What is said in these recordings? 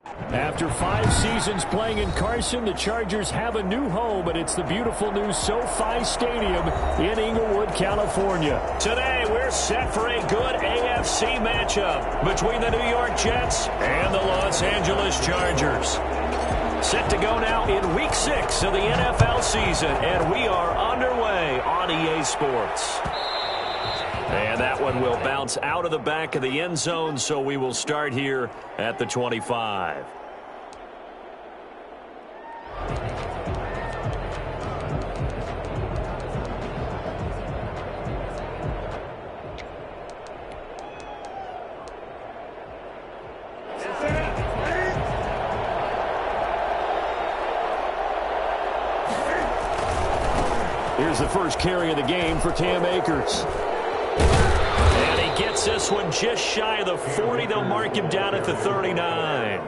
After 5 seasons playing in Carson, the Chargers have a new home, and it's the beautiful new SoFi Stadium in Inglewood, California. Today, we're set for a good AFC matchup between the New York Jets and the Los Angeles Chargers. Set to go now in Week 6 of the NFL season, and we are underway on EA Sports. And that one will bounce out of the back of the end zone, so we will start here at the 25. Here's the first carry of the game for Cam Akers. And he gets this one just shy of the 40. They'll mark him down at the 39.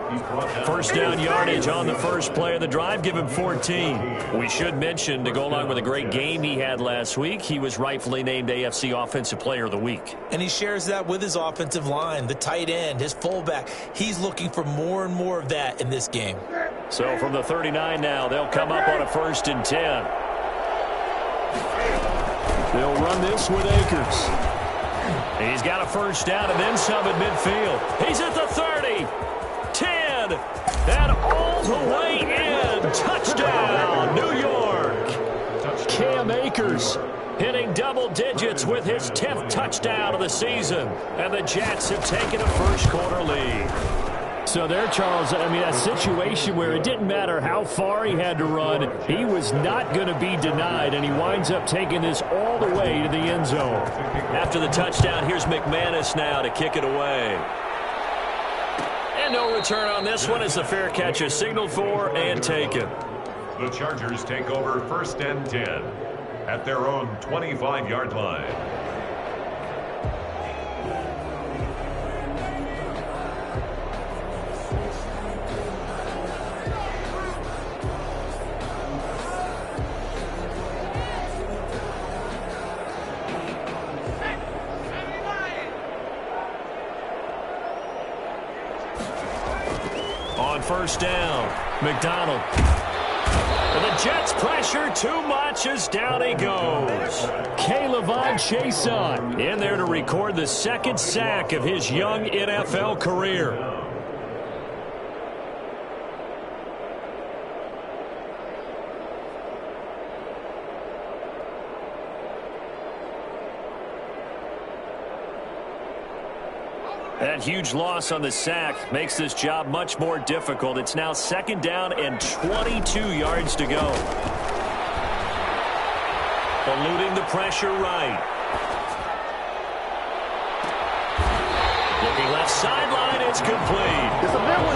First down yardage on the first play of the drive. Give him 14. We should mention, to go along with a great game he had last week, he was rightfully named AFC Offensive Player of the Week. And he shares that with his offensive line, the tight end, his fullback. He's looking for more and more of that in this game. So from the 39 now, they'll come up on a 1st and 10. They'll run this with Akers. He's got a first down and then some at midfield. He's at the 30, 10, and all the way in. Touchdown, New York. Cam Akers hitting double digits with his 10th touchdown of the season. And the Jets have taken a first-quarter lead. So there, Charles, I mean, a situation where it didn't matter how far he had to run, he was not going to be denied, and he winds up taking this all the way to the end zone. After the touchdown, here's McManus now to kick it away. And no return on this one as the fair catch is signaled for and taken. The Chargers take over 1st and 10 at their own 25-yard line. On first down, McDonald. And the Jets pressure too much as down he goes. K'Lavon Chaisson in there to record the 2nd sack of his young NFL career. That huge loss on the sack makes this job much more difficult. It's now 2nd down and 22 yards to go. Eluding the pressure right. Looking left sideline, it's complete.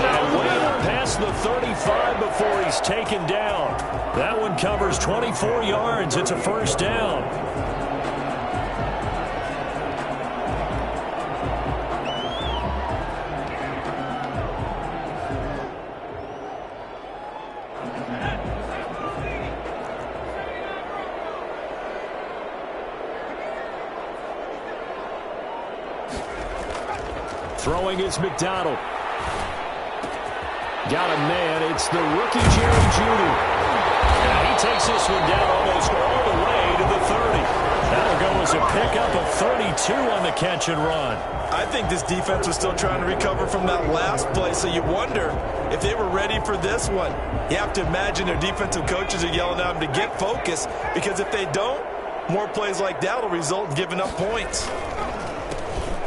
And way up past the 35 before he's taken down. That one covers 24 yards. It's a first down. Throwing is McDonald. Got a man. It's the rookie Jerry Jeudy. And he takes this one down almost all the way to the 30. That'll go as a pickup of 32 on the catch and run. I think this defense was still trying to recover from that last play, so you wonder if they were ready for this one. You have to imagine their defensive coaches are yelling at them to get focused, because if they don't, more plays like that will result in giving up points.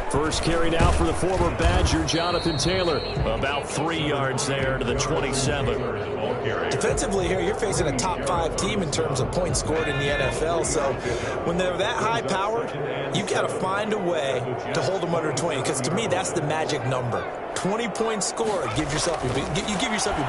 First carried out for the former Badger, Jonathan Taylor. About 3 yards there to the 27. Defensively here, you're facing a top-5 team in terms of points scored in the NFL. So when they're that high-powered, you've got to find a way to hold them under 20. Because to me, that's the magic number. 20-point score, you give yourself your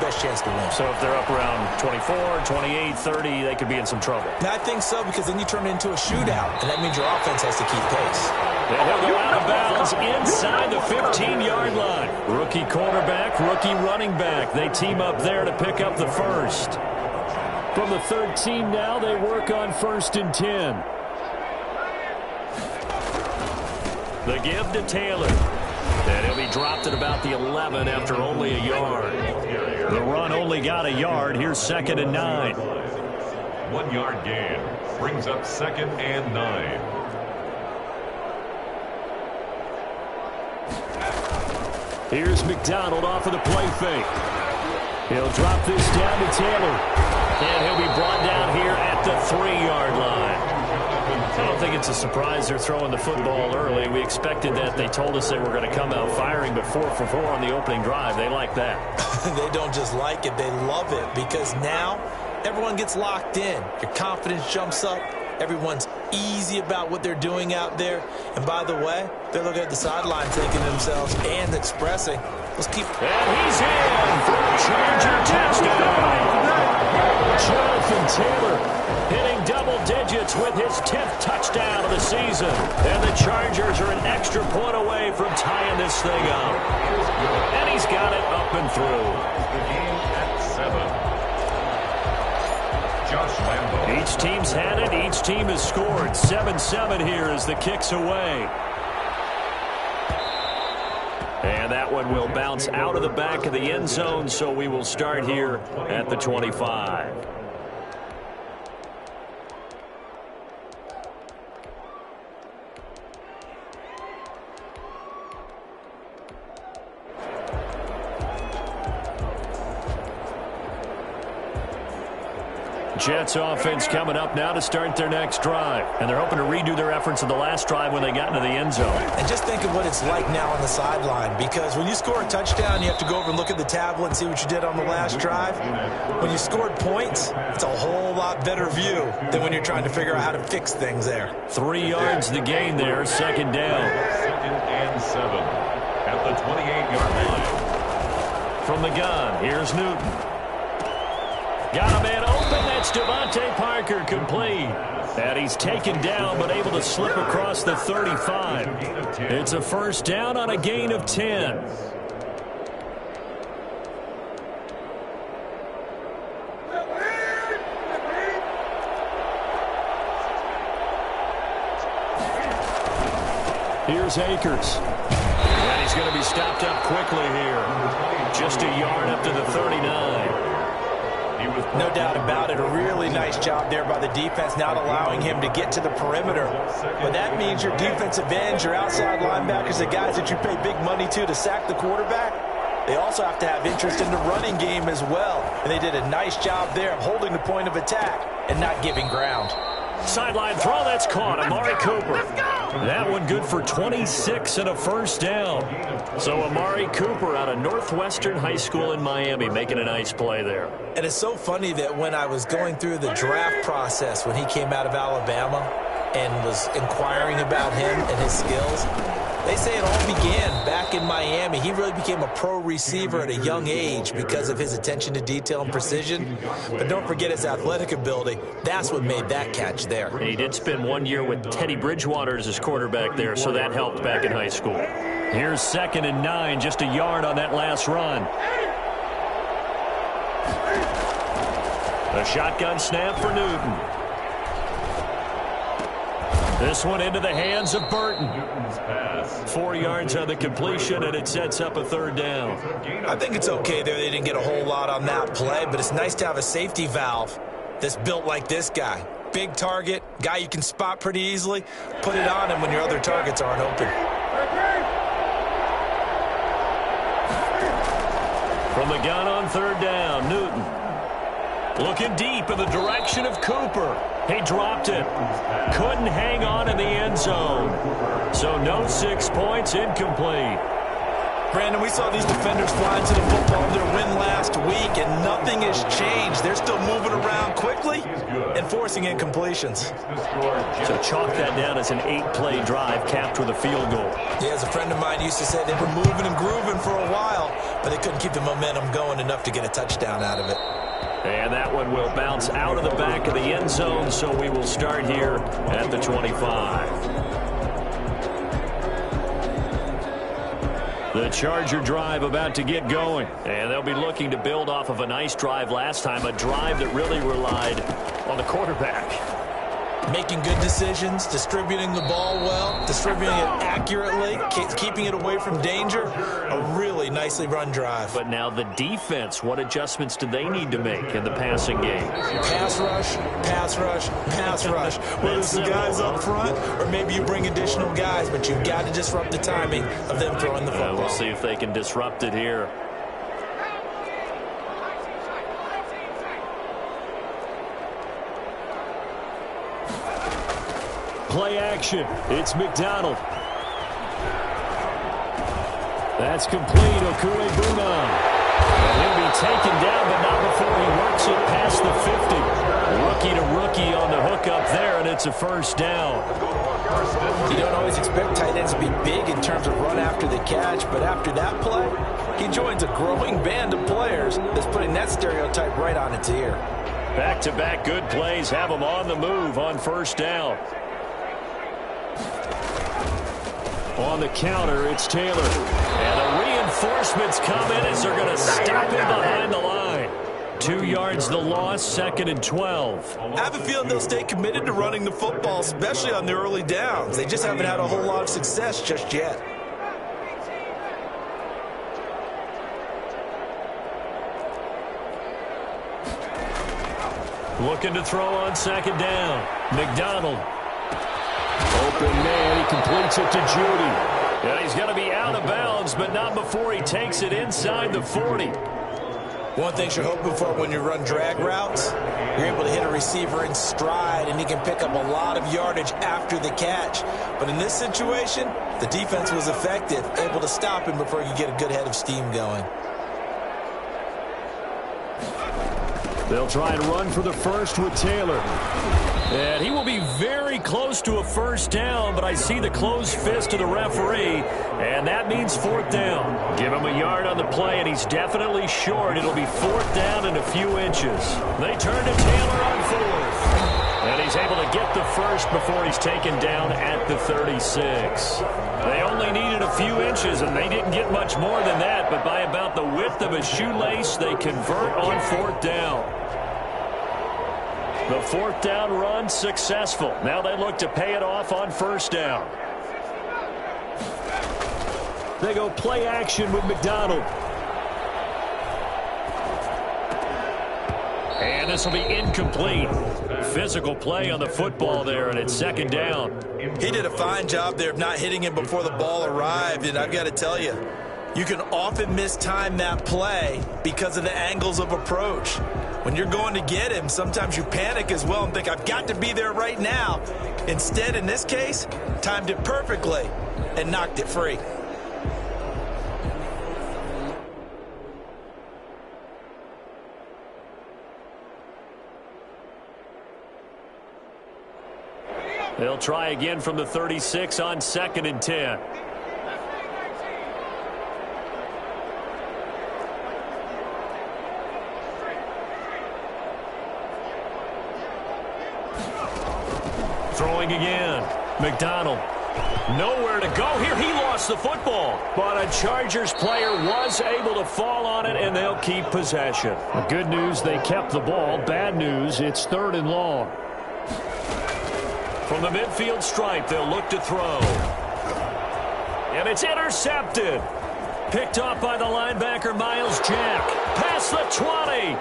best chance to win. So if they're up around 24, 28, 30, they could be in some trouble. And I think so, because then you turn it into a shootout, and that means your offense has to keep pace. They'll go out of bounds inside the 15-yard line. Rookie quarterback, rookie running back. They team up there to pick up the first. From the 13 now, they work on 1st and 10. The give to Taylor. And he'll be dropped at about the 11 after only a yard. The run only got a yard. Here's 2nd and 9. 1 yard gain brings up 2nd and 9. Here's McDonald off of the play fake. He'll drop this down to Taylor. And he'll be brought down here at the 3-yard line. I don't think it's a surprise they're throwing the football early. We expected that. They told us they were going to come out firing, but 4 for 4 on the opening drive. They like that. They don't just like it, they love it, because now everyone gets locked in. Your confidence jumps up. Everyone's easy about what they're doing out there. And by the way, they're looking at the sideline thinking to themselves and expressing, let's keep... And he's in for a Charger touchdown. Jonathan Taylor hitting double digits with his 10th touchdown of the season. And the Chargers are an extra point away from tying this thing up. And he's got it up and through. The game at 7. Josh Lambo. Each team's had it. Each team has scored. 7-7 here as the kick's away. And that one will bounce out of the back of the end zone, so we will start here at the 25. Jets offense coming up now to start their next drive. And they're hoping to redo their efforts in the last drive when they got into the end zone. And just think of what it's like now on the sideline, because when you score a touchdown, you have to go over and look at the tablet and see what you did on the last drive. When you scored points, it's a whole lot better view than when you're trying to figure out how to fix things there. 3 yards the gain there, 2nd down. 2nd and 7 at the 28-yard line. From the gun, here's Newton. Got a man open. That's Devontae Parker, complete. And he's taken down but able to slip across the 35. It's a 1st down on a gain of 10. Here's Akers. And he's going to be stopped up quickly here. Just a yard up to the 39. No doubt about it. A really nice job there by the defense, not allowing him to get to the perimeter. But that means your defensive ends, your outside linebackers, the guys that you pay big money to sack the quarterback, they also have to have interest in the running game as well. And they did a nice job there of holding the point of attack and not giving ground. Sideline throw, that's caught. Amari Cooper. That one good for 26 and a 1st down. So Amari Cooper out of Northwestern High School in Miami making a nice play there. And it's so funny that when I was going through the draft process when he came out of Alabama and was inquiring about him and his skills, they say it all began back in Miami. He really became a pro receiver at a young age because of his attention to detail and precision. But don't forget his athletic ability. That's what made that catch there. And he did spend 1 year with Teddy Bridgewater as his quarterback there, so that helped back in high school. Here's 2nd and 9, just a yard on that last run. A shotgun snap for Newton. This one into the hands of Burton. 4 yards on the completion, and it sets up a 3rd down. I think it's okay there. They didn't get a whole lot on that play, but it's nice to have a safety valve that's built like this guy. Big target, guy you can spot pretty easily. Put it on him when your other targets aren't open. From the gun on 3rd down, Newton. Looking deep in the direction of Cooper. He dropped it. Couldn't hang on in the end zone. So no 6 points, incomplete. Brandon, we saw these defenders flying to the football in their win last week, and nothing has changed. They're still moving around quickly and forcing incompletions. So chalk that down as an 8-play drive capped with a field goal. Yeah, as a friend of mine used to say, they were moving and grooving for a while, but they couldn't keep the momentum going enough to get a touchdown out of it. And that one will bounce out of the back of the end zone, so we will start here at the 25. The Charger drive about to get going. And they'll be looking to build off of a nice drive last time, a drive that really relied on the quarterback. Making good decisions, distributing the ball well, distributing it accurately, keeping it away from danger. A really nicely run drive. But now the defense, what adjustments do they need to make in the passing game? Pass rush, pass rush, pass rush. Whether it's the guys up front or maybe you bring additional guys, but you've got to disrupt the timing of them throwing the football. We'll see if they can disrupt it here. Play action. It's McDonald. That's complete. Okuegbuna. And he'll be taken down, but not before he works it past the 50. Rookie to rookie on the hook up there, and it's a first down. You don't always expect tight ends to be big in terms of run after the catch, but after that play, he joins a growing band of players that's putting that stereotype right on its ear. Back-to-back good plays have him on the move on first down. On the counter, it's Taylor. And the reinforcements come in as they're going to stop him behind the line. 2 yards the loss, 2nd and 12. I have a feeling they'll stay committed to running the football, especially on the early downs. They just haven't had a whole lot of success just yet. Looking to throw on 2nd down. McDonald. Open man, he completes it to Judy. And he's going to be out of bounds, but not before he takes it inside the 40. One thing you're hoping for when you run drag routes, you're able to hit a receiver in stride, and he can pick up a lot of yardage after the catch. But in this situation, the defense was effective, able to stop him before you get a good head of steam going. They'll try and run for the first with Taylor. And he will be very close to a first down, but I see the closed fist of the referee, and that means 4th down. Give him a yard on the play, and he's definitely short. It'll be 4th down and a few inches. They turn to Taylor on 4th. And he's able to get the first before he's taken down at the 36. They only needed a few inches, and they didn't get much more than that, but by about the width of a shoelace, they convert on 4th down. The 4th down run successful. Now they look to pay it off on first down. They go play action with McDonald. And this will be incomplete. Physical play on the football there, and it's 2nd down. He did a fine job there of not hitting him before the ball arrived, and I've got to tell you, you can often mistime that play because of the angles of approach. When you're going to get him, sometimes you panic as well and think, I've got to be there right now. Instead, in this case, timed it perfectly and knocked it free. They'll try again from the 36 on 2nd and 10. Throwing again. McDonald. Nowhere to go here. He lost the football. But a Chargers player was able to fall on it, and they'll keep possession. Good news, they kept the ball. Bad news, it's 3rd and long. From the midfield stripe, they'll look to throw. And it's intercepted. Picked off by the linebacker, Miles Jack. Past the 20,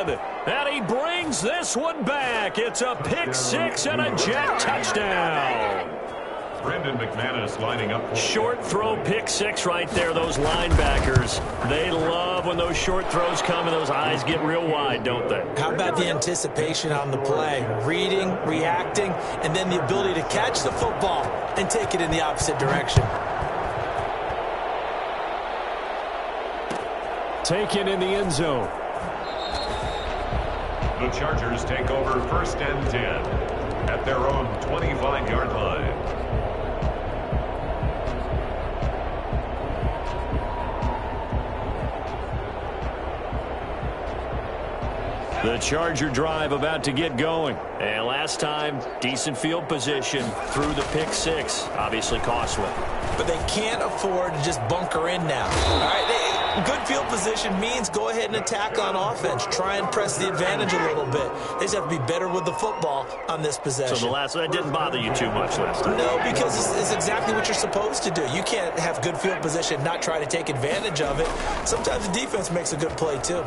10, and he brings this one back. It's a pick-6 and a Jack touchdown. Brendan McManus lining up. Short throw, pick-6 right there. Those linebackers, they love when those short throws come and those eyes get real wide, don't they? How about the anticipation on the play? Reading, reacting, and then the ability to catch the football and take it in the opposite direction. Taken in the end zone. The Chargers take over 1st and 10 at their own 25-yard line. The Charger drive about to get going. And last time, decent field position through the pick-6. Obviously costly. But they can't afford to just bunker in now. All right, Good field position means go ahead and attack on offense. Try and press the advantage a little bit. They just have to be better with the football on this possession. So that didn't bother you too much last time? No, because it's exactly what you're supposed to do. You can't have good field position, not try to take advantage of it. Sometimes the defense makes a good play, too.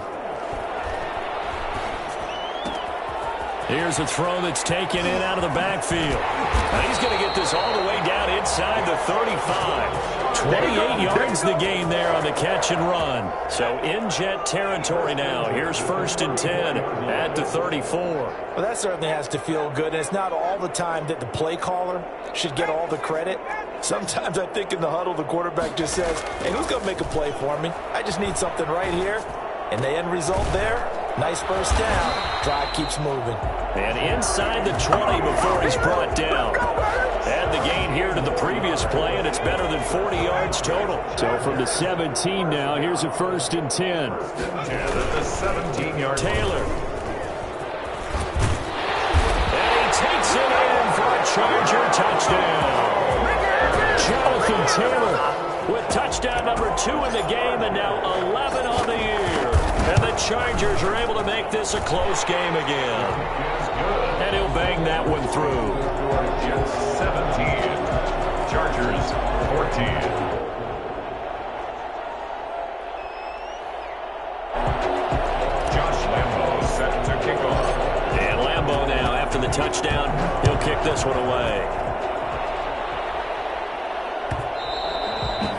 Here's a throw that's taken in out of the backfield. And he's going to get this all the way down inside the 35. 28 yards the gain there on the catch and run. So in jet territory now. Here's 1st and 10 at the 34. Well, that certainly has to feel good. And it's not all the time that the play caller should get all the credit. Sometimes I think in the huddle the quarterback just says, hey, who's going to make a play for me? I just need something right here. And the end result there, nice first down. Drive keeps moving. And inside the 20 before he's brought down. Add the gain here to the previous play, and it's better than 40 yards total. So from the 17 now, here's a 1st and 10. And at the 17-yard Taylor. And he takes it in for a Charger touchdown. Jonathan Taylor with touchdown number 2 in the game, and now 11 on the year. And the Chargers are able to make this a close game again. And he'll bang that one through. Jets 17, Chargers 14. Josh Lambo set to kick off. And Lambo now, after the touchdown, he'll kick this one away.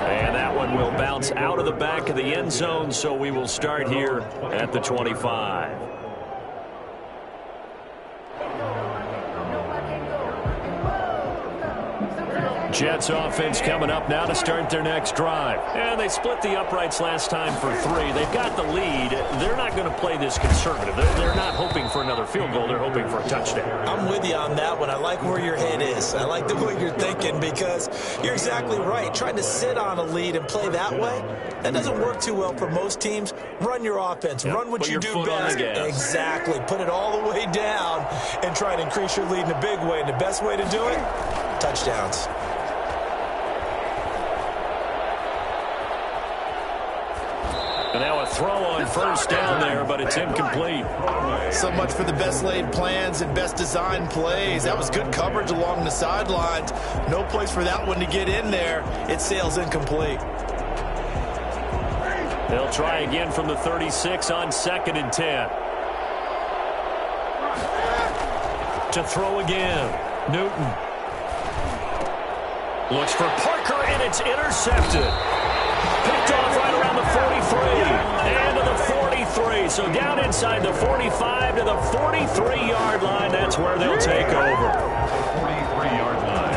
And that one will bounce out of the back of the end zone, so we will start here at the 25. Jets offense coming up now to start their next drive. And they split the uprights last time for 3. They've got the lead. They're not going to play this conservative. They're not hoping for another field goal. They're hoping for a touchdown. I'm with you on that one. I like where your head is. I like the way you're thinking because you're exactly right. Trying to sit on a lead and play that way, that doesn't work too well for most teams. Run your offense. Yep. Run what Put you your do foot on best. the gas. Exactly. Put it all the way down and try to increase your lead in a big way. And the best way to do it, touchdowns. And now a throw on 1st down there, but it's incomplete. So much for the best laid plans and best designed plays. That was good coverage along the sidelines. No place for that one to get in there. It sails incomplete. They'll try again from the 36 on 2nd and 10. To throw again. Newton. Looks for Parker, and it's intercepted. Picked off right around the 43 and to the 43. So down inside the 45 to the 43-yard line. That's where they'll take over. 43-yard line.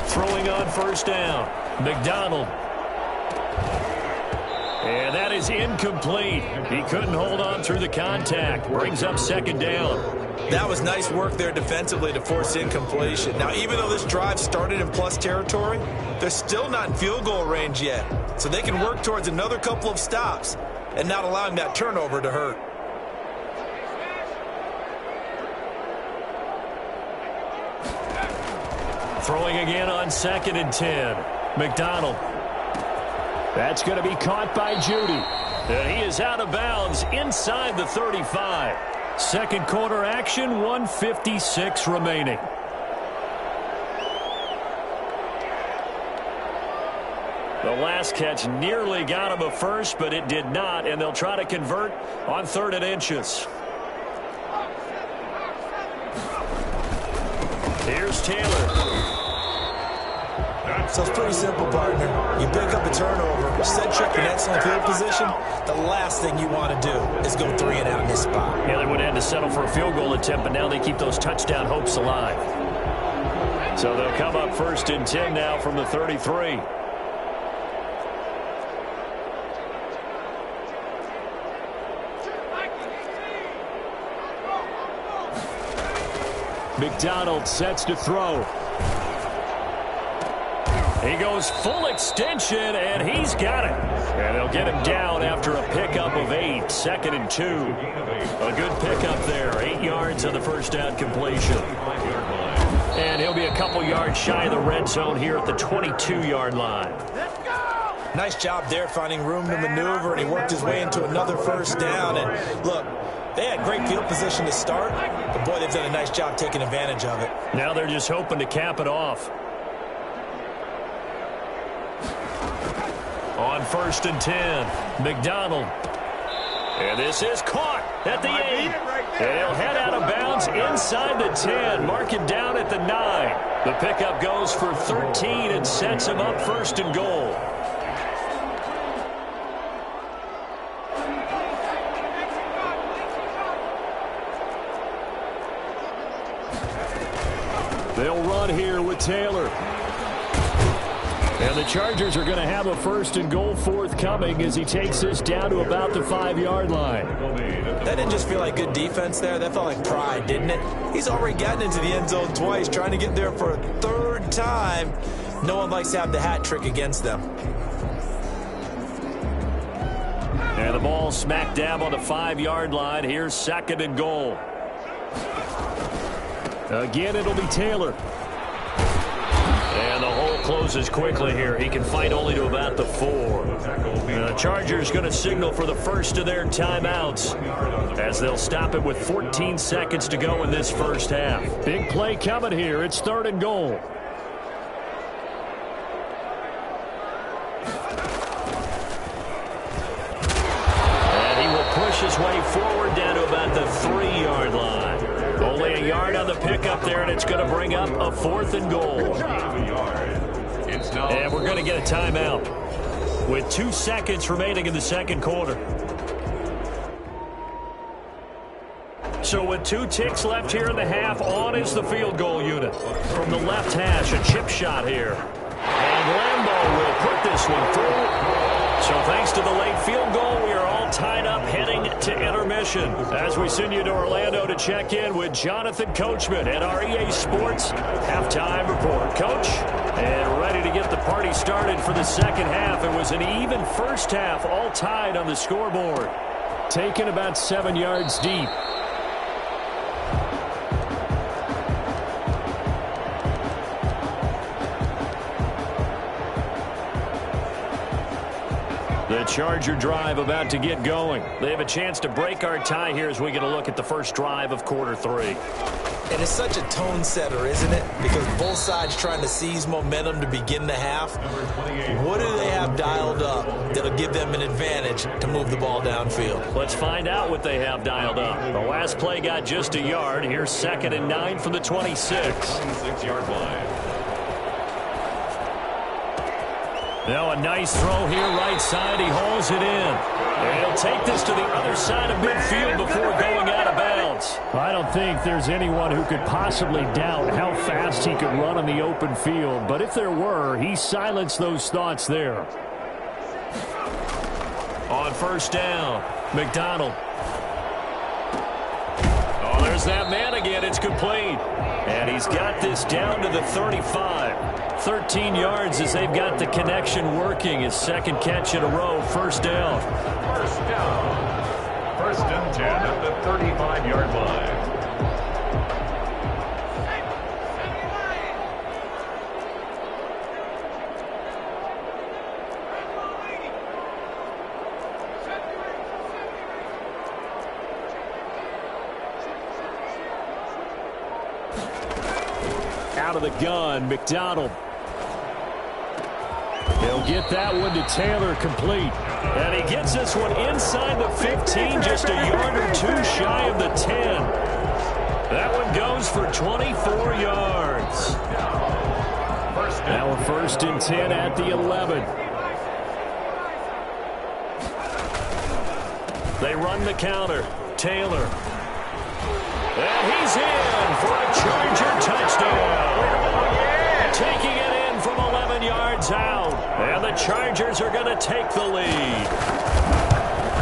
Throwing on 1st down. McDonald. And that is incomplete. He couldn't hold on through the contact. Brings up 2nd down. That was nice work there defensively to force incompletion. Now, even though this drive started in plus territory, they're still not in field goal range yet. So they can work towards another couple of stops and not allowing that turnover to hurt. Throwing again on 2nd and 10. McDonald. That's going to be caught by Judy. And he is out of bounds inside the 35. Second quarter action, 1:56 remaining. The last catch nearly got him a first, but it did not, and they'll try to convert on 3rd and inches. Here's Taylor. So it's pretty simple, partner. You pick up a turnover, set you up in excellent field position. The last thing you want to do is go 3 and out in this spot. Yeah, they would have had to settle for a field goal attempt, but now they keep those touchdown hopes alive. So they'll come up 1st and 10 now from the 33. McDonald sets to throw. He goes full extension, and he's got it. And they'll get him down after a pickup of 8, 2nd and 2. A good pickup there, 8 yards on the first down completion. And he'll be a couple yards shy of the red zone here at the 22-yard line. Nice job there finding room to maneuver, and he worked his way into another first down. And look, they had great field position to start, but boy, they've done a nice job taking advantage of it. Now they're just hoping to cap it off. On 1st and 10, McDonald. And this is caught at the 8. And he'll head out of bounds inside the 10. Mark it down at the 9. The pickup goes for 13 and sets him up 1st and goal. They'll run here with Taylor. And the Chargers are going to have a 1st and goal forthcoming as he takes this down to about the 5-yard line. That didn't just feel like good defense there. That felt like pride, didn't it? He's already gotten into the end zone twice, trying to get there for a 3rd time. No one likes to have the hat trick against them. And the ball smack dab on the 5-yard line. Here's 2nd and goal. Again, it'll be Taylor. And the hole closes quickly here. He can fight only to about the 4. The Chargers going to signal for the first of their timeouts as they'll stop it with 14 seconds to go in this first half. Big play coming here. It's 3rd and goal. And he will push his way forward down to about the 3-yard line. Only a yard on the pickup there, and it's going to bring up a 4th and goal. And we're going to get a timeout with 2 seconds remaining in the 2nd quarter. So with 2 ticks left here in the half, on is the field goal unit. From the left hash, a chip shot here. And Lambeau will put this one through. So thanks to the late field goal, we are all tied up heading to intermission. As we send you to Orlando to check in with Jonathan Coachman at our EA Sports Halftime Report. Coach, and ready to get the party started for the 2nd half. It was an even first half, all tied on the scoreboard. Taken about 7 yards deep. The Charger drive about to get going. They have a chance to break our tie here as we get a look at the first drive of quarter 3. And it's such a tone setter, isn't it? Because both sides trying to seize momentum to begin the half. What do they have dialed up that'll give them an advantage to move the ball downfield? Let's find out what they have dialed up. The last play got just a yard. Here's 2nd and 9 from the 26. 26-yard line. Now a nice throw here right side. He hauls it in. And he'll take this to the other side of midfield before going out of bounds. I don't think there's anyone who could possibly doubt how fast he could run on the open field. But if there were, he silenced those thoughts there. On 1st down, McDonald. Oh, there's that man again. It's complete. And he's got this down to the 35. 13 yards as they've got the connection working. His 2nd catch in a row. 1st down. 1st down. 1st and 10 at the 35-yard line. Out of the gun, McDonald. He'll get that one to Taylor complete. And he gets this one inside the 15, just a yard or 2 shy of the 10. That one goes for 24 yards. Now a 1st and 10 at the 11. They run the counter. Taylor. And he's in for a Charger touchdown. Taking it in from 11 yards out. And the Chargers are going to take the lead.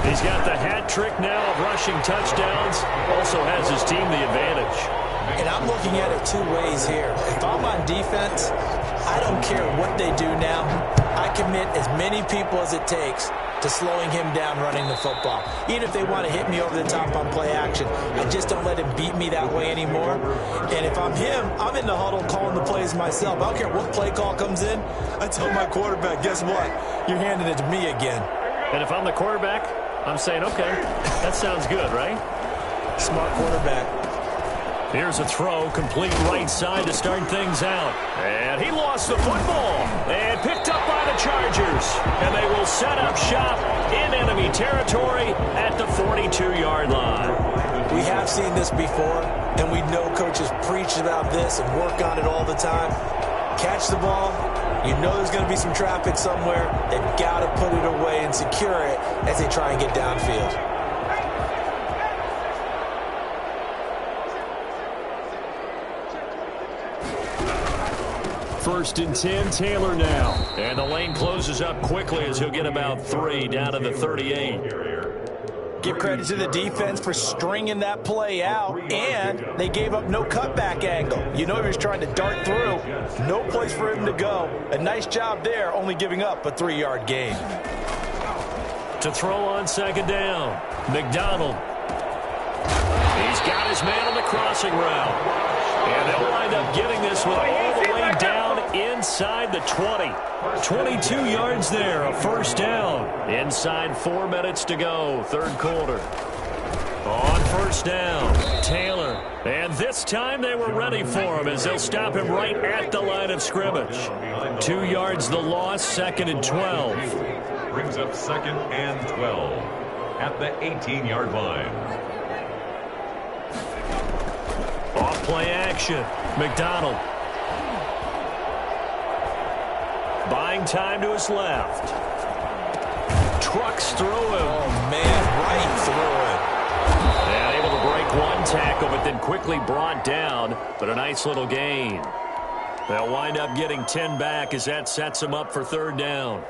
He's got the hat trick now of rushing touchdowns. Also has his team the advantage. And I'm looking at it two ways here. If I'm on defense, I don't care what they do now. I commit as many people as it takes to slowing him down running the football. Even if they want to hit me over the top on play action, I just don't let him beat me that way anymore. And if I'm him, I'm in the huddle calling the plays myself. I don't care what play call comes in. I tell my quarterback, guess what? You're handing it to me again. And if I'm the quarterback, I'm saying, okay, that sounds good, right? Smart quarterback. Here's a throw, complete right side to start things out. And he lost the football and picked up by the Chargers. And they will set up shop in enemy territory at the 42-yard line. We have seen this before, and we know coaches preach about this and work on it all the time. Catch the ball. You know there's going to be some traffic somewhere. They've got to put it away and secure it as they try and get downfield. First and 10, Taylor now. And the lane closes up quickly as he'll get about 3 down to the 38. Give credit to the defense for stringing that play out, and they gave up no cutback angle. You know he was trying to dart through. No place for him to go. A nice job there, only giving up a 3-yard gain. To throw on second down, McDonald. He's got his man on the crossing route. And they'll wind up getting this one all the way down inside the 20. 22 yards there, a first down. Inside 4 minutes to go, third quarter. On first down, Taylor. And this time they were ready for him as they'll stop him right at the line of scrimmage. 2 yards the loss, second and 12. Brings up second and 12 at the 18-yard line. Off play action, McDonald. Buying time to his left. Trucks through him. Oh, man, right through it. And able to break one tackle, but then quickly brought down. But a nice little gain. They'll wind up getting 10 back as that sets them up for third down.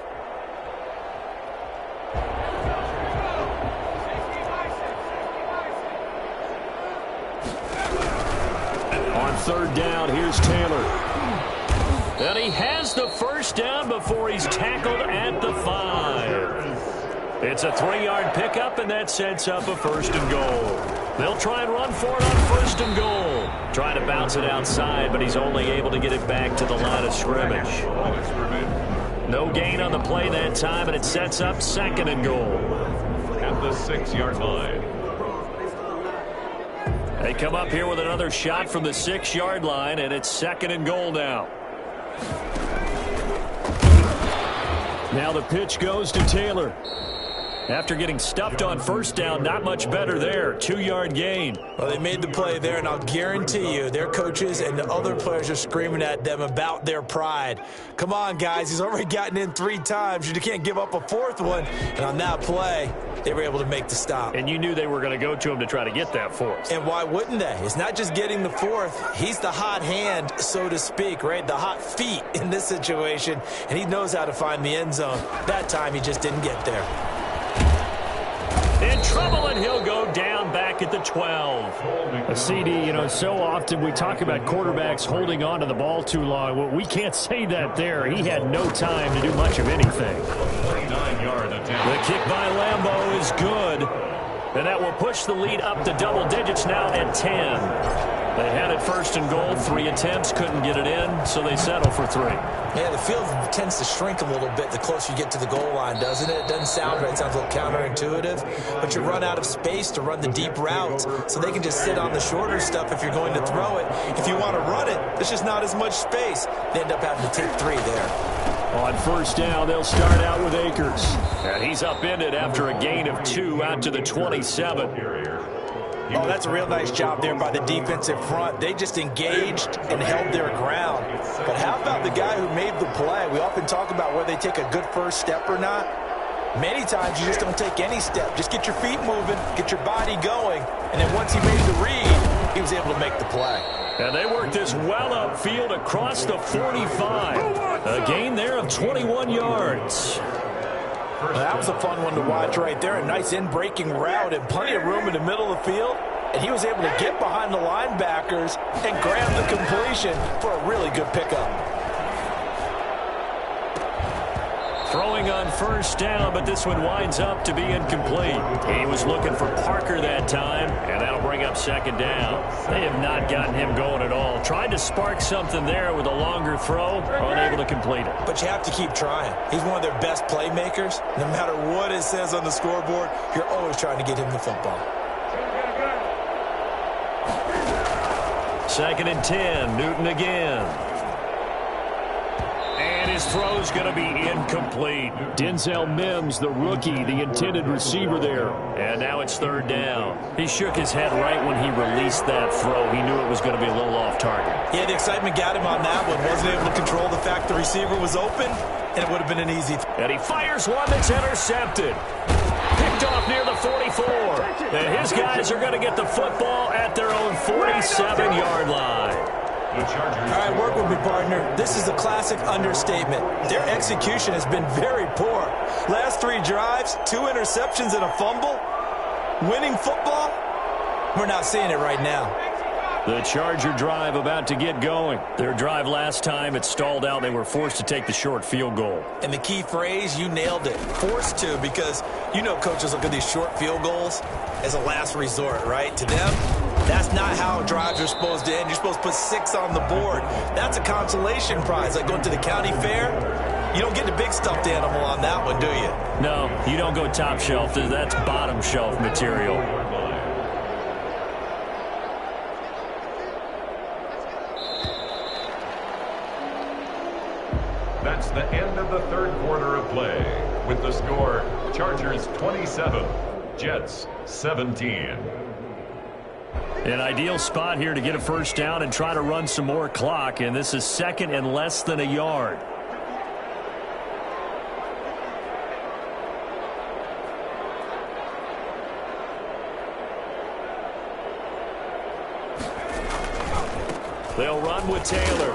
On third down, here's Taylor. And he has the first down before he's tackled at the 5. It's a 3-yard pickup, and that sets up a first and goal. They'll try and run for it on first and goal. Trying to bounce it outside, but he's only able to get it back to the line of scrimmage. No gain on the play that time, and it sets up second and goal. At the 6-yard line. They come up here with another shot from the 6-yard line, and it's second and goal now. Now the pitch goes to Taylor. After getting stuffed on first down, not much better there. 2-yard gain. Well, they made the play there, and I'll guarantee you their coaches and the other players are screaming at them about their pride. Come on, guys. He's already gotten in 3 times. You can't give up a 4th one. And on that play, they were able to make the stop. And you knew they were going to go to him to try to get that 4th. And why wouldn't they? It's not just getting the 4th. He's the hot hand, so to speak, right? The hot feet in this situation. And he knows how to find the end zone. That time, he just didn't get there. In trouble, and he'll go down back at the 12. A CD, so often we talk about quarterbacks holding on to the ball too long. Well, we can't say that there. He had no time to do much of anything. 29-yard attempt. The kick by Lambeau is good, and that will push the lead up to double digits now at 10. They had it first and goal, 3 attempts, couldn't get it in, so they settle for 3. Yeah, the field tends to shrink a little bit the closer you get to the goal line, doesn't it? It doesn't sound right. It sounds a little counterintuitive. But you run out of space to run the deep routes, so they can just sit on the shorter stuff if you're going to throw it. If you want to run it, there's just not as much space. They end up having to take 3 there. On first down, they'll start out with Akers. And he's upended after a gain of 2 out to the 27. Oh, that's a real nice job there by the defensive front. They just engaged and held their ground. But how about the guy who made the play? We often talk about whether they take a good first step or not. Many times you just don't take any step. Just get your feet moving, get your body going, and then once he made the read, he was able to make the play. And they worked this well upfield across the 45. A gain there of 21 yards. Well, that was a fun one to watch right there. A nice in-breaking route and plenty of room in the middle of the field. and he was able to get behind the linebackers and grab the completion for a really good pickup. Throwing on first down, but this one winds up to be incomplete. He was looking for Parker that time, and that'll bring up second down. They have not gotten him going at all. Tried to spark something there with a longer throw, unable to complete it. But you have to keep trying. He's one of their best playmakers. No matter what it says on the scoreboard, you're always trying to get him the football. 2nd and 10, Newton again. And his throw's going to be incomplete. Denzel Mims, the rookie, the intended receiver there. And now it's 3rd down. He shook his head right when he released that throw. He knew it was going to be a little off target. Yeah, the excitement got him on that one. Wasn't able to control the fact the receiver was open, and it would have been an easy. And he fires one that's intercepted. Picked off near the 44. And his guys are going to get the football at their own 47-yard line. The Chargers. All right, work with me, partner. This is a classic understatement. Their execution has been very poor. Last 3 drives, 2 interceptions and a fumble. Winning football? We're not seeing it right now. The Charger drive about to get going. Their drive last time, it stalled out. They were forced to take the short field goal. And the key phrase, you nailed it. Forced to, because you know coaches look at these short field goals as a last resort, right? To them, that's not how drives are supposed to end. You're supposed to put 6 on the board. That's a consolation prize, like going to the county fair. You don't get the big stuffed animal on that one, do you? No, you don't go top shelf. That's bottom shelf material. That's the end of the 3rd quarter of play. With the score, Chargers 27, Jets 17. An ideal spot here to get a first down and try to run some more clock, and this is 2nd and less than a yard. They'll run with Taylor,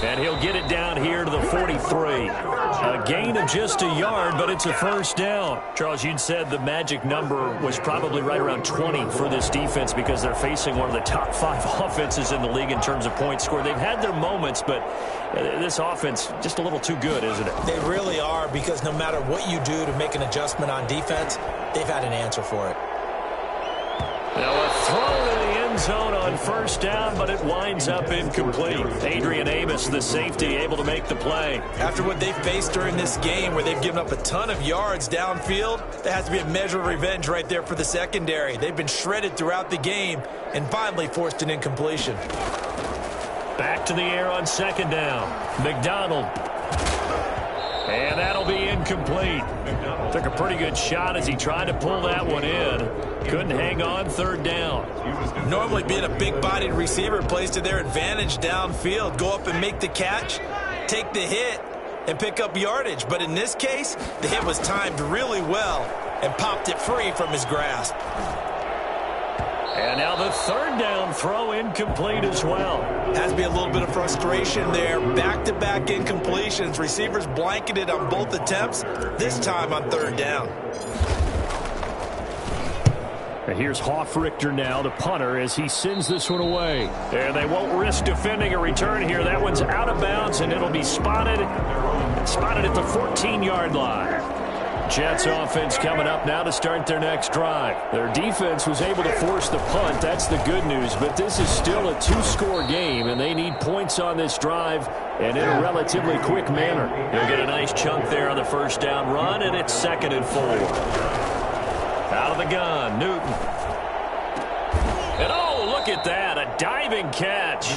and he'll get it down here to the 43. A gain of just a yard, but it's a first down. Charles, you'd said the magic number was probably right around 20 for this defense because they're facing one of the top 5 offenses in the league in terms of points scored. They've had their moments, but this offense just a little too good, isn't it? They really are, because no matter what you do to make an adjustment on defense, they've had an answer for it. Now a throw to the end zone on first down, but it winds up incomplete. Adrian Amos, the safety, able to make the play. After what they've faced during this game, where they've given up a ton of yards downfield, there has to be a measure of revenge right there for the secondary. They've been shredded throughout the game and finally forced an incompletion. Back to the air on 2nd down. McDonald. And that'll be incomplete. Took a pretty good shot as he tried to pull that one in. Couldn't hang on 3rd down. Normally being a big-bodied receiver plays to their advantage downfield. Go up and make the catch, take the hit, and pick up yardage. But in this case, the hit was timed really well and popped it free from his grasp. And now the 3rd down throw incomplete as well. Has to be a little bit of frustration there. Back-to-back incompletions. Receivers blanketed on both attempts, this time on 3rd down. And here's Hoffrichter now, the punter, as he sends this one away. And they won't risk defending a return here. That one's out of bounds, and it'll be spotted at the 14-yard line. Jets offense coming up now to start their next drive. Their defense was able to force the punt. That's the good news. But this is still a 2-score game, and they need points on this drive and in a relatively quick manner. He'll get a nice chunk there on the first down run, and it's 2nd and 4. Out of the gun, Newton. And oh, look at that, a diving catch.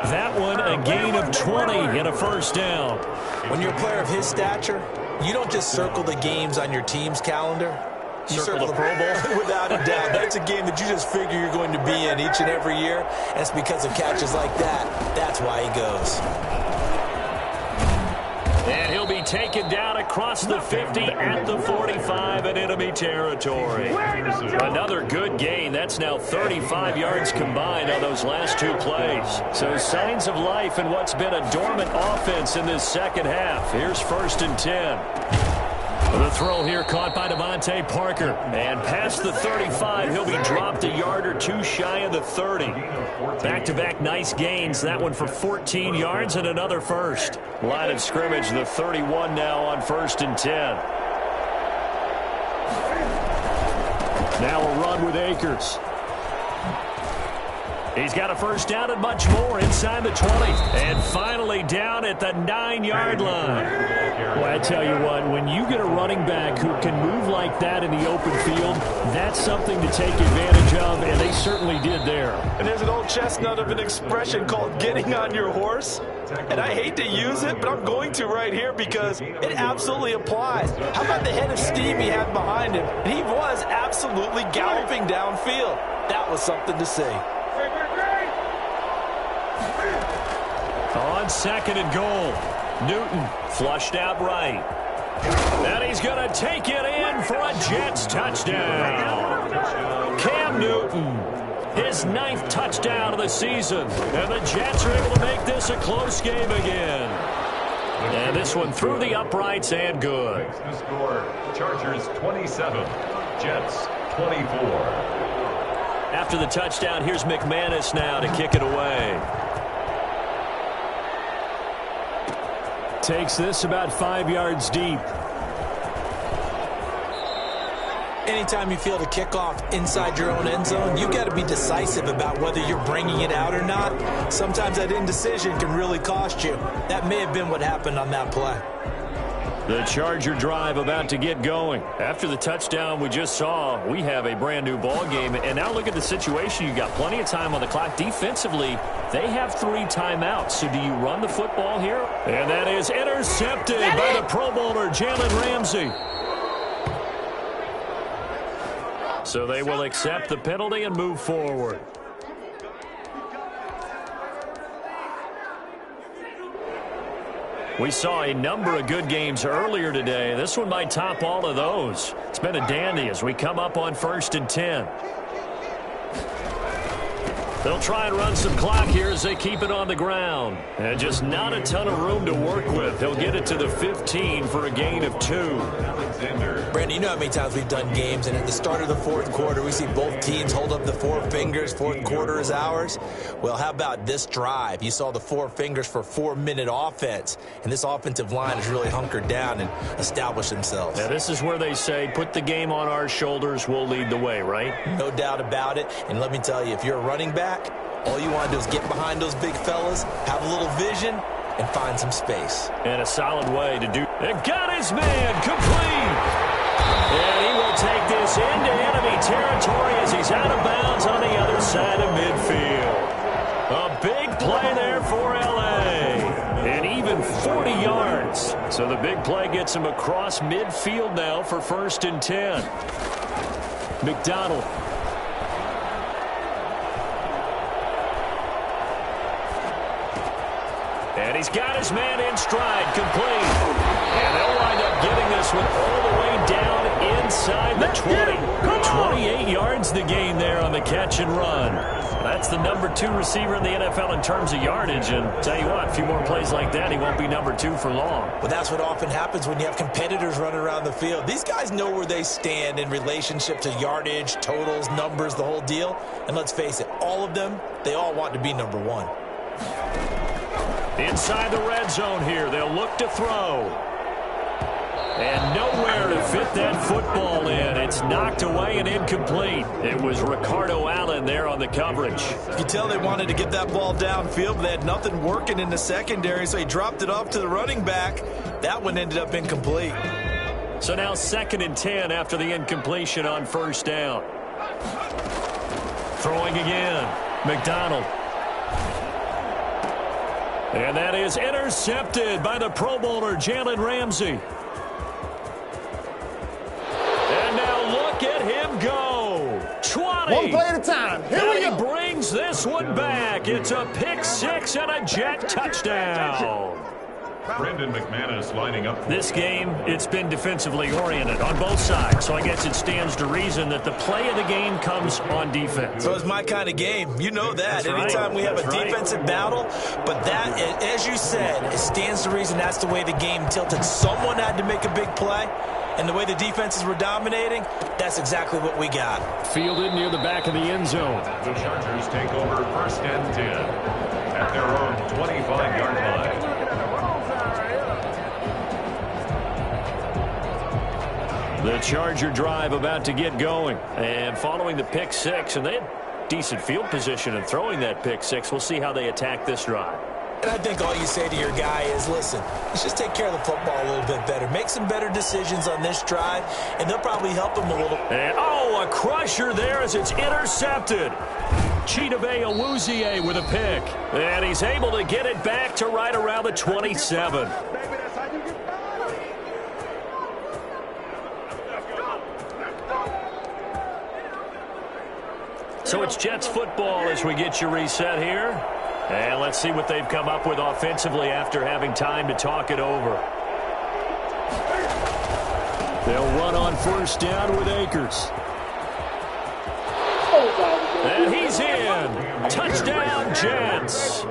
That one a gain of 20 and a first down. When you're a player of his stature, you don't just circle the games on your team's calendar. You circle the Pro Bowl? Without a doubt. That's a game that you just figure you're going to be in each and every year. And it's because of catches like that. That's why he goes. And he'll be taken down across the 50 at the 45 in enemy territory. Another good gain. That's now 35 yards combined on those last 2 plays. So signs of life in what's been a dormant offense in this second half. Here's 1st and 10. The throw here caught by Devontae Parker. And past the 35, he'll be dropped a yard or two shy of the 30. Back-to-back nice gains. That one for 14 yards and another first. Line of scrimmage, the 31 now on 1st and 10. Now a run with Akers. He's got a first down and much more inside the 20. And finally down at the 9-yard line. Well, I tell you what, when you get a running back who can move like that in the open field, that's something to take advantage of, and they certainly did there. And there's an old chestnut of an expression called getting on your horse. And I hate to use it, but I'm going to right here because it absolutely applies. How about the head of steam he had behind him? And he was absolutely galloping downfield. That was something to see. On 2nd and goal, Newton flushed out right. And he's going to take it in for a Jets touchdown. Cam Newton, his 9th touchdown of the season. And the Jets are able to make this a close game again. And this one through the uprights and good. The score, Chargers 27, Jets 24. After the touchdown, here's McManus now to kick it away. Takes this about 5 yards deep. Anytime you field a kickoff inside your own end zone, you got to be decisive about whether you're bringing it out or not. Sometimes that indecision can really cost you. That may have been what happened on that play. The Charger drive about to get going. After the touchdown we just saw, we have a brand new ball game. And now look at the situation. You got plenty of time on the clock. Defensively, they have 3 timeouts. So do you run the football here? And that is intercepted by the Pro Bowler, Jalen Ramsey. So they will accept the penalty and move forward. We saw a number of good games earlier today. This one might top all of those. It's been a dandy as we come up on 1st and 10. They'll try and run some clock here as they keep it on the ground. And just not a ton of room to work with. They'll get it to the 15 for a gain of 2. Brandon, you know how many times we've done games, and at the start of the 4th quarter, we see both teams hold up the 4 fingers. 4th quarter is ours. Well, how about this drive? You saw the 4 fingers for 4-minute offense, and this offensive line has really hunkered down and established themselves. Now, this is where they say, put the game on our shoulders, we'll lead the way, right? No doubt about it. And let me tell you, if you're a running back, all you want to do is get behind those big fellas, have a little vision, and find some space. And a solid way to do. And got his man complete. And he will take this into enemy territory as he's out of bounds on the other side of midfield. A big play there for L.A. And even 40 yards. So the big play gets him across midfield now for 1st and 10. McDonald. And he's got his man in stride, complete. And they'll wind up getting this one all the way down inside the 20. 28 yards the gain there on the catch and run. That's the number 2 receiver in the NFL in terms of yardage. And tell you what, a few more plays like that, he won't be number 2 for long. Well, that's what often happens when you have competitors running around the field. These guys know where they stand in relationship to yardage, totals, numbers, the whole deal. And let's face it, all of them, they all want to be number 1. Inside the red zone here, they'll look to throw. And nowhere to fit that football in. It's knocked away and incomplete. It was Ricardo Allen there on the coverage. You could tell they wanted to get that ball downfield, but they had nothing working in the secondary, so he dropped it off to the running back. That one ended up incomplete. So now 2nd and 10 after the incompletion on 1st down. Throwing again, McDonald. And that is intercepted by the Pro Bowler, Jalen Ramsey. And now look at him go. 20. One play at a time. Here we go. He brings this one back. It's a pick 6 and a Jet touchdown. Brendan McManus lining up for This game, it's been defensively oriented on both sides, so I guess it stands to reason that the play of the game comes on defense. So it's my kind of game. You know that. That's Anytime right. we have That's a right. defensive battle, but that, as you said, it stands to reason that's the way the game tilted. Someone had to make a big play, and the way the defenses were dominating, that's exactly what we got. Fielded near the back of the end zone. The Chargers take over 1st and 10 at their own 25-yard line. The Charger drive about to get going. And following the pick six, and they had decent field position in throwing that pick six. We'll see how they attack this drive. And I think all you say to your guy is, listen, let's just take care of the football a little bit better. Make some better decisions on this drive, and they'll probably help him a little. And, a crusher there as it's intercepted. Chidobe Awuzie with a pick. And he's able to get it back to right around the 27. So it's Jets football as we get you reset here. And let's see what they've come up with offensively after having time to talk it over. They'll run on 1st down with Akers. And he's in. Touchdown, Jets.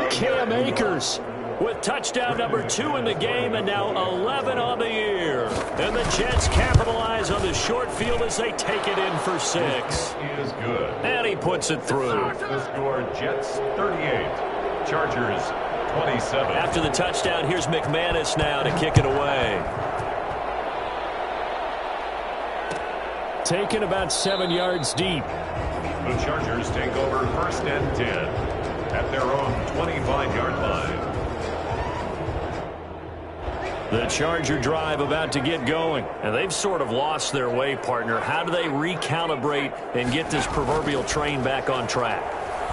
Cam Akers with touchdown number 2 in the game and now 11 on the year. And the Jets capitalize on the short field as they take it in for 6. Is good. And he puts it through. The score, Jets 38, Chargers 27. After the touchdown, here's McManus now to kick it away. Taken about 7 yards deep. The Chargers take over 1st and 10 at their own 25-yard line. The Charger drive about to get going. And they've sort of lost their way, partner. How do they recalibrate and get this proverbial train back on track?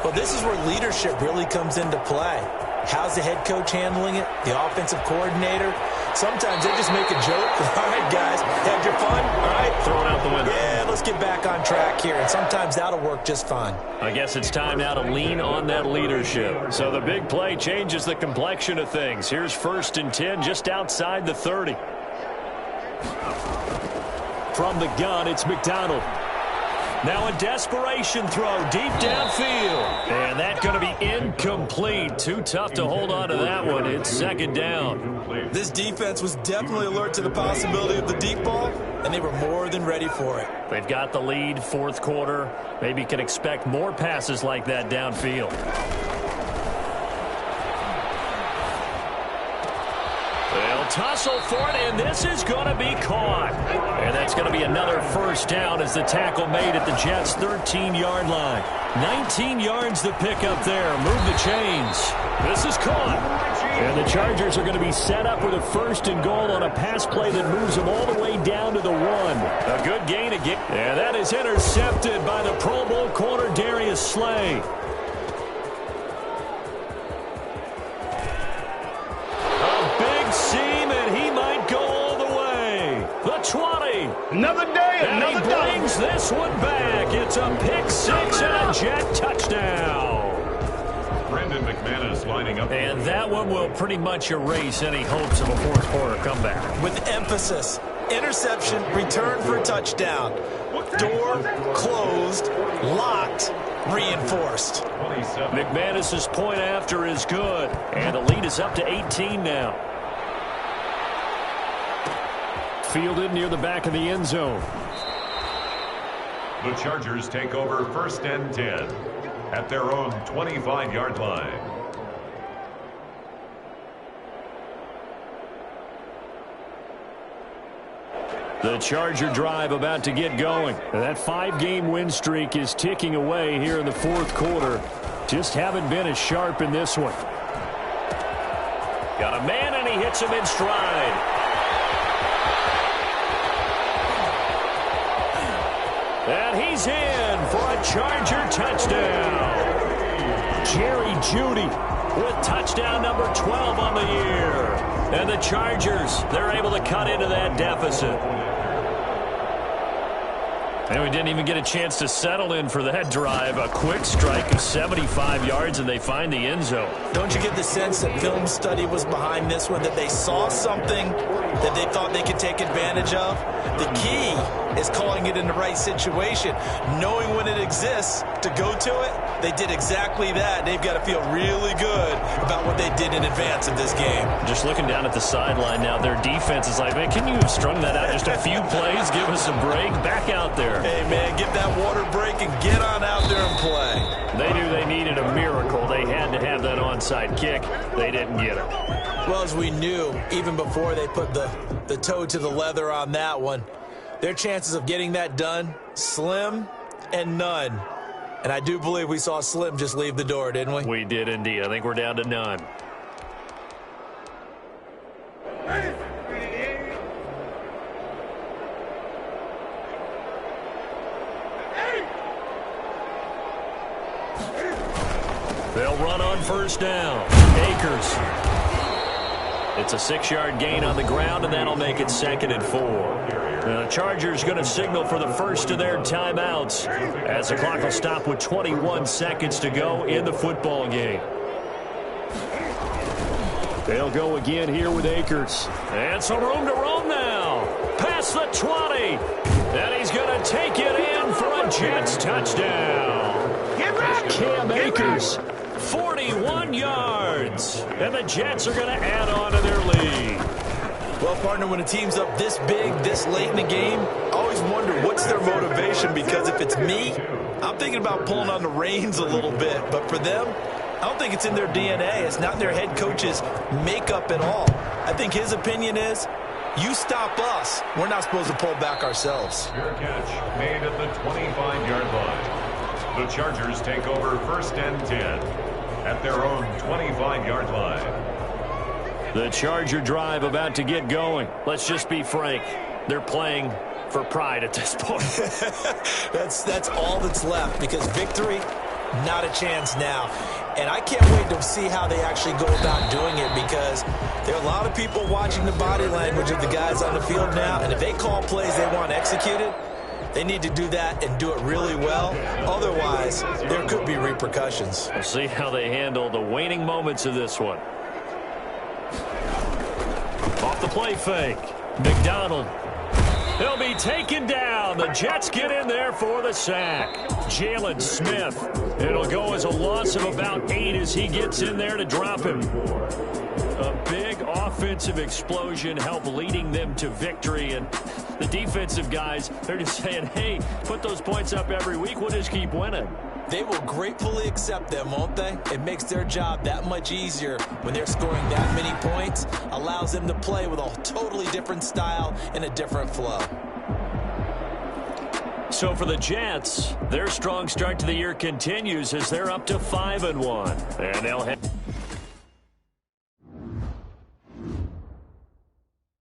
Well, this is where leadership really comes into play. How's the head coach handling it? The offensive coordinator? Sometimes they just make a joke. All right, guys, had your fun? All right. Throw it out the window. Yeah, let's get back on track here. And sometimes that'll work just fine. I guess it's time now to lean on that leadership. So the big play changes the complexion of things. Here's 1st and 10 just outside the 30. From the gun, it's McDonald. Now a desperation throw deep downfield. And that's going to be incomplete. Too tough to hold on to that one. It's 2nd down. This defense was definitely alert to the possibility of the deep ball, and they were more than ready for it. They've got the lead, 4th quarter. Maybe can expect more passes like that downfield. They'll tussle for it, and this is going to be caught. And that's going to be another 1st down as the tackle made at the Jets' 13-yard line. 19 yards to pick up there. Move the chains. This is caught. And the Chargers are going to be set up with a 1st and goal on a pass play that moves them all the way down to the 1. A good gain again. And that is intercepted by the Pro Bowl corner Darius Slay. Seam, and he might go all the way. The 20. Another day, and another he brings this one back. It's a pick 6 and a Jet touchdown. Brandon McManus lining up. And that one will pretty much erase any hopes of a 4th quarter comeback. With emphasis, interception, return for a touchdown. Door closed, locked, reinforced. McManus's point after is good. And the lead is up to 18 now. Fielded near the back of the end zone. The Chargers take over 1st and 10 at their own 25-yard line. The Charger drive about to get going. That 5-game win streak is ticking away here in the 4th quarter. Just haven't been as sharp in this one. Got a man, and he hits him in stride. And he's in for a Charger touchdown. Jerry Jeudy with touchdown number 12 on the year. And the Chargers, they're able to cut into that deficit. And we didn't even get a chance to settle in for that drive. A quick strike of 75 yards, and they find the end zone. Don't you get the sense that film study was behind this one, that they saw something that they thought they could take advantage of? The key is calling it in the right situation. Knowing when it exists to go to it, they did exactly that. They've got to feel really good about what they did in advance of this game. Just looking down at the sideline now, their defense is like, man, can you have strung that out just a few plays? Give us a break. Back out there. Hey, man, give that water break and get on out there and play. They knew they needed a miracle. They had to have that onside kick. They didn't get it. Well, as we knew, even before they put the toe to the leather on that one, their chances of getting that done, slim and none. And I do believe we saw Slim just leave the door, didn't we? We did indeed. I think we're down to none. They'll run on first down. Akers. It's a 6-yard gain on the ground, and that'll make it 2nd and 4. The Chargers going to signal for the first of their timeouts as the clock will stop with 21 seconds to go in the football game. They'll go again here with Akers. And some room to roam now. Past the 20. And he's going to take it in for a Jets touchdown. Get back! Cam Akers. 41 yards. And the Jets are going to add on to their lead. Well, partner, when a team's up this big, this late in the game, I always wonder what's their motivation, because if it's me, I'm thinking about pulling on the reins a little bit. But for them, I don't think it's in their DNA. It's not in their head coach's makeup at all. I think his opinion is, you stop us, we're not supposed to pull back ourselves. Fair catch made at the 25-yard line. The Chargers take over 1st and 10 at their own 25-yard line. The Charger drive about to get going. Let's just be frank. They're playing for pride at this point. That's all that's left, because victory, not a chance now. And I can't wait to see how they actually go about doing it, because there are a lot of people watching the body language of the guys on the field now, and if they call plays they want executed, they need to do that and do it really well. Otherwise, there could be repercussions. We'll see how they handle the waning moments of this one. Off the play fake. McDonald. He'll be taken down. The Jets get in there for the sack. Jalen Smith. It'll go as a loss of about 8 as he gets in there to drop him. A big offensive explosion helped leading them to victory. And the defensive guys, they're just saying, hey, put those points up every week. We'll just keep winning. They will gratefully accept them, won't they? It makes their job that much easier when they're scoring that many points. Allows them to play with a totally different style and a different flow. So for the Jets, their strong start to the year continues as they're up to 5-1. And they'll head